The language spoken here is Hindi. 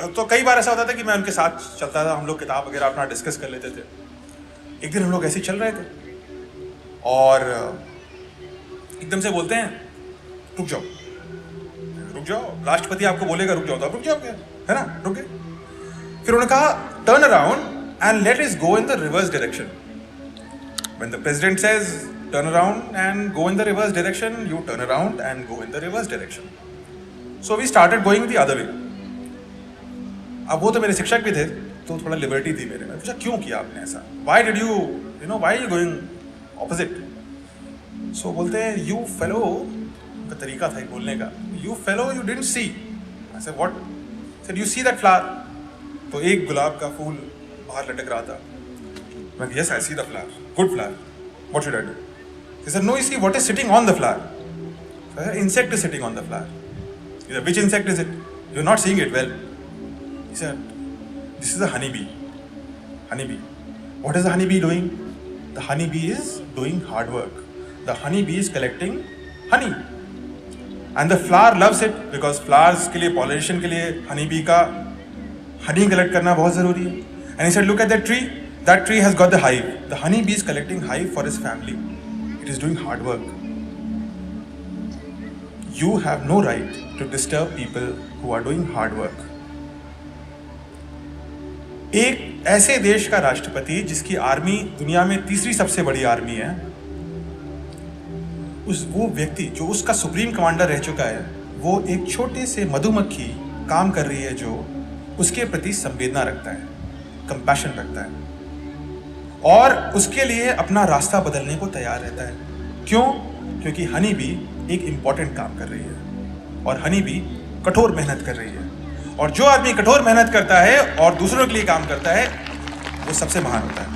तो कई बार ऐसा होता था कि मैं उनके साथ चलता था, हम लोग किताब वगैरह अपना डिस्कस कर लेते थे। एक दिन हम लोग ऐसे ही चल रहे थे और एकदम से बोलते हैं रुक जाओ, रुक जाओ, राष्ट्रपति आपको बोलेगा रुक जाओ तो आप रुक जाओगे, है ना, रुक गए। फिर उन्होंने कहा turn around and let us go in the reverse direction. When the president says turn around and go in the reverse direction, you turn around and go in the reverse direction. So we started going the other way. अब वो तो मेरे शिक्षक भी थे तो थोड़ा लिबर्टी थी मेरे में। पूछा क्यों किया आपने ऐसा, why did you why you going opposite. So बोलते हैं यू फेलो, उनका तरीका था बोलने का, you fellow you didn't see. I said what, said you see that flower. तो एक गुलाब का फूल बाहर लटक रहा था। मैं yes I see the flower, good flower, what should I do. He said no, you see what is sitting on the flower. Insect is sitting on the flower. He said, which insect is it? You're not seeing it well. He said, this is a honeybee. Honeybee. What is the honeybee doing? The honeybee is doing hard work. The honeybee is collecting honey. And the flower loves it because flowers के लिए, pollination के लिए honeybee का honey collect करना बहुत ज़रूरी है. And he said, look at that tree. That tree has got the hive. The honeybee is collecting hive for his family. It is doing hard work. You have no right to disturb people who are doing hard work. एक ऐसे देश का राष्ट्रपति जिसकी आर्मी दुनिया में तीसरी सबसे बड़ी आर्मी है, वो व्यक्ति जो उसका सुप्रीम कमांडर रह चुका है, वो एक छोटे से मधुमक्खी काम कर रही है जो उसके प्रति संवेदना रखता है, कंपैशन रखता है और उसके लिए अपना रास्ता बदलने को तैयार रहता है। क्यों? क्योंकि हनी बी एक इंपॉर्टेंट काम कर रही है और हनी बी कठोर मेहनत कर रही है। और जो आदमी कठोर मेहनत करता है और दूसरों के लिए काम करता है, वो सबसे महान होता है।